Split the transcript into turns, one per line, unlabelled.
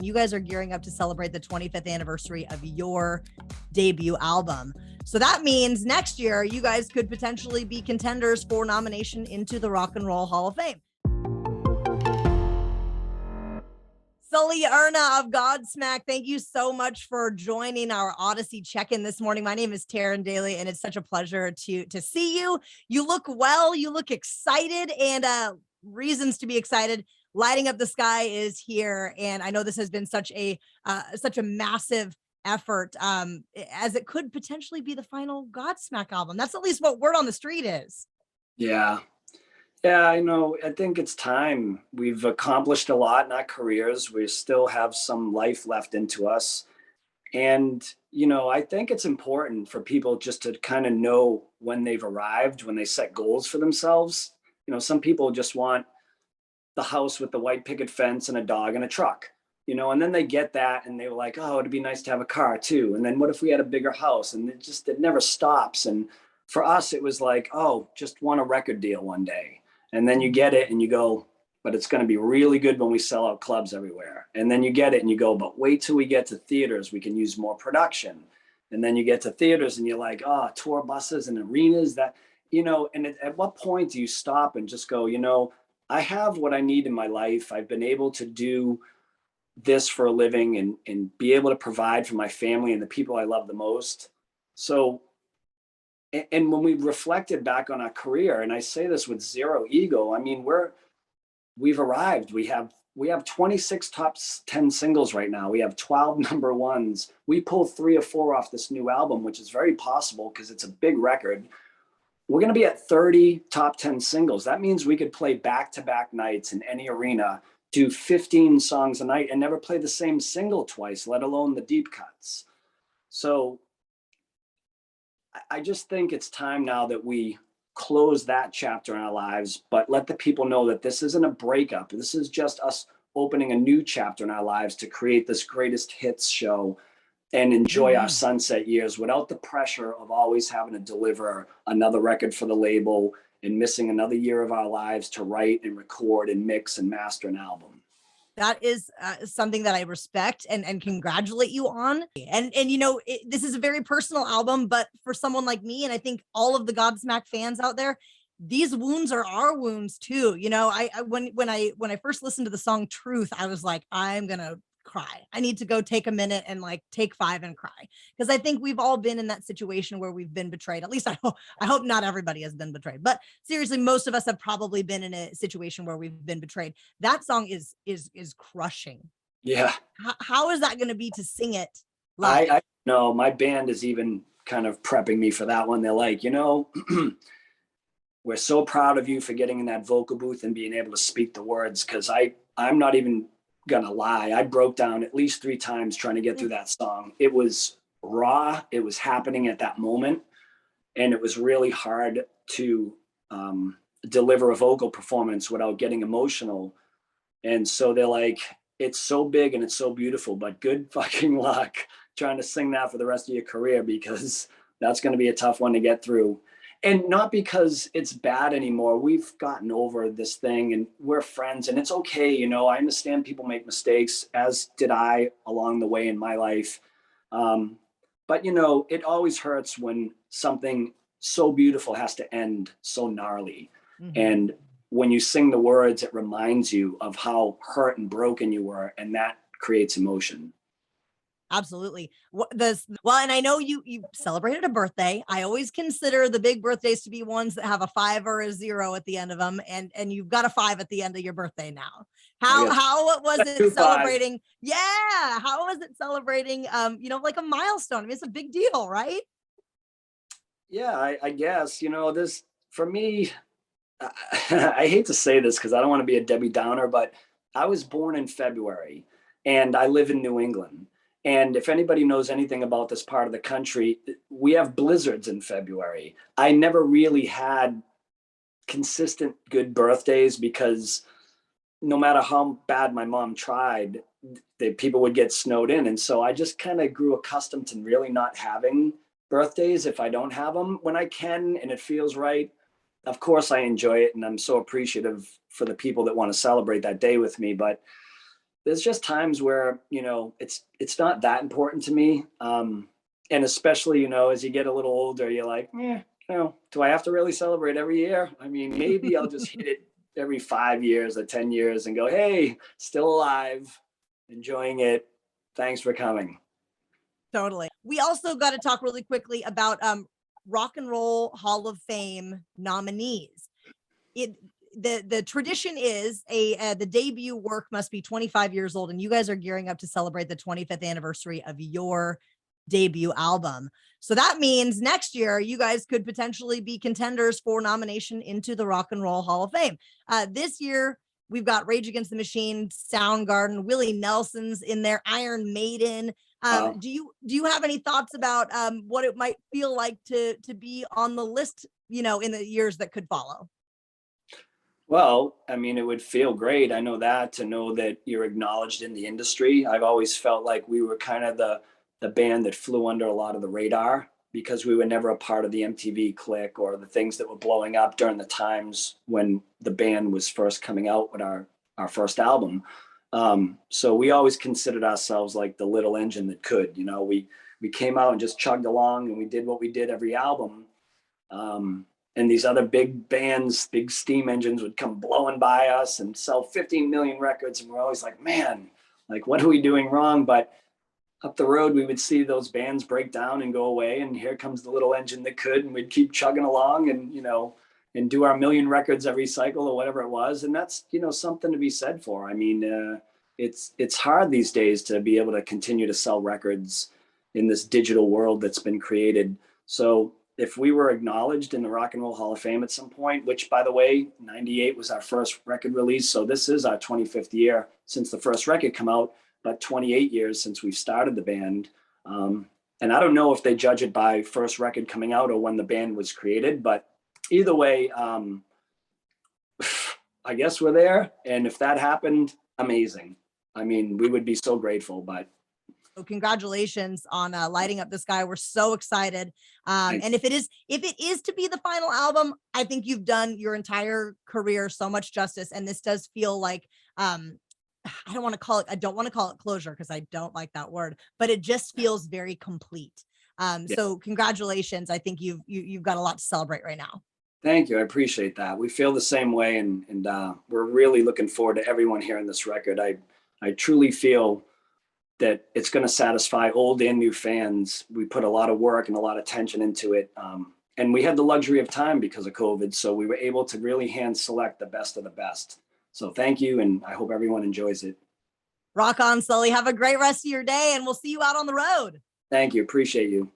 You guys are gearing up to celebrate the 25th anniversary of your debut album. So that means next year, you guys could potentially be contenders for nomination into the Rock and Roll Hall of Fame. Sully Erna of Godsmack, thank you so much for joining our Audacy check-in this morning. My name is Taryn Daly, and it's such a pleasure to see you. You look well, you look excited, and reasons to be excited. Lighting Up the Sky is here, and I know this has been such a massive effort, as it could potentially be the final Godsmack album. That's at least what word on the street is.
Yeah, I know. I think it's time. We've accomplished a lot in our careers. We still have some life left into us. And, I think it's important for people just to kind of know when they've arrived, when they set goals for themselves. Some people just want the house with the white picket fence and a dog and a truck, and then they get that and they were like, oh, it'd be nice to have a car too. And then what if we had a bigger house? And it never stops. And for us, it was like, oh, just want a record deal one day. And then you get it and you go, but it's going to be really good when we sell out clubs everywhere. And then you get it and you go, but wait till we get to theaters, we can use more production. And then you get to theaters and you're like, oh, tour buses and arenas and at what point do you stop and just go, I have what I need in my life. I've been able to do this for a living and be able to provide for my family and the people I love the most. So, and when we reflected back on our career, and I say this with zero ego, I mean, we've arrived. We have 26 top 10 singles right now. We have 12 number ones. We pulled 3 or 4 off this new album, which is very possible because it's a big record. We're going to be at 30 top 10 singles. That means we could play back-to-back nights in any arena, do 15 songs a night, and never play the same single twice, let alone the deep cuts. So I just think it's time now that we close that chapter in our lives, but let the people know that this isn't a breakup. This is just us opening a new chapter in our lives to create this greatest hits show and enjoy our sunset years without the pressure of always having to deliver another record for the label and missing another year of our lives to write and record and mix and master an album.
That is something that I respect and congratulate you on. And this is a very personal album, but for someone like me, and I think all of the Godsmack fans out there, these wounds are our wounds too. When I first listened to the song Truth, I was like, I'm going to cry. I need to go take a minute and take 5 and cry. Because I think we've all been in that situation where we've been betrayed. At least I hope not everybody has been betrayed, but seriously, most of us have probably been in a situation where we've been betrayed. That song is crushing.
Yeah.
How is that going to be to sing it live?
I know my band is even kind of prepping me for that one. They're like, we're so proud of you for getting in that vocal booth and being able to speak the words. Cause I'm not even gonna lie, I broke down at least 3 times trying to get through that song. It was raw, it was happening at that moment, and it was really hard to deliver a vocal performance without getting emotional. And so they're like, it's so big and it's so beautiful, but good fucking luck trying to sing that for the rest of your career, because that's going to be a tough one to get through. And not because it's bad anymore. We've gotten over this thing and we're friends and it's okay. I understand people make mistakes, as did I along the way in my life. But it always hurts when something so beautiful has to end so gnarly. Mm-hmm. And when you sing the words, it reminds you of how hurt and broken you were. And that creates emotion.
Absolutely. And I know you celebrated a birthday. I always consider the big birthdays to be ones that have a 5 or a 0 at the end of them. And you've got a 5 at the end of your birthday now. How was it celebrating? 5. Yeah. How was it celebrating, like a milestone? I mean, it's a big deal, right?
Yeah, I guess, this for me, I hate to say this because I don't want to be a Debbie Downer, but I was born in February and I live in New England. And if anybody knows anything about this part of the country, we have blizzards in February. I never really had consistent good birthdays because no matter how bad my mom tried, people would get snowed in. And so I just kind of grew accustomed to really not having birthdays if I don't have them. When I can and it feels right, of course I enjoy it. And I'm so appreciative for the people that want to celebrate that day with me. But there's just times where, you know, it's not that important to me. And especially, you know, as you get a little older, you're like, you know, do I have to really celebrate every year? I mean, maybe I'll just hit it every 5 years or 10 years and go, hey, still alive, enjoying it. Thanks for coming.
Totally. We also got to talk really quickly about Rock and Roll Hall of Fame nominees. The tradition is the debut work must be 25 years old, and you guys are gearing up to celebrate the 25th anniversary of your debut album. So that means next year you guys could potentially be contenders for nomination into the Rock and Roll Hall of Fame. This year we've got Rage Against the Machine, Soundgarden, Willie Nelson's in there, Iron Maiden. Do you have any thoughts about what it might feel like to be on the list, you know, in the years that could follow?
Well, I mean, it would feel great. I know that, to know that you're acknowledged in the industry. I've always felt like we were kind of the band that flew under a lot of the radar because we were never a part of the MTV clique or the things that were blowing up during the times when the band was first coming out with our first album. So we always considered ourselves like the little engine that could, you know, we came out and just chugged along and we did what we did every album. And these other big bands, big steam engines would come blowing by us and sell 15 million records. And we're always like, man, like, what are we doing wrong? But up the road, we would see those bands break down and go away. And here comes the little engine that could, and we'd keep chugging along and, you know, and do our million records every cycle or whatever it was. And that's, you know, something to be said for. I mean, it's hard these days to be able to continue to sell records in this digital world that's been created. So if we were acknowledged in the Rock and Roll Hall of Fame at some point, which, by the way, 98 was our first record release. So this is our 25th year since the first record come out, but 28 years since we've started the band. And I don't know if they judge it by first record coming out or when the band was created, but either way, I guess we're there. And if that happened, amazing. I mean, we would be so grateful, but.
So congratulations on lighting up the sky. We're so excited. And if it is to be the final album, I think you've done your entire career so much justice. And this does feel like, I don't want to call it closure because I don't like that word, but it just feels very complete. So congratulations. I think you've got a lot to celebrate right now.
Thank you. I appreciate that. We feel the same way. And we're really looking forward to everyone hearing this record. I truly feel that it's going to satisfy old and new fans. We put a lot of work and a lot of attention into it. And we had the luxury of time because of COVID. So we were able to really hand select the best of the best. So thank you. And I hope everyone enjoys it.
Rock on, Sully. Have a great rest of your day and we'll see you out on the road.
Thank you. Appreciate you.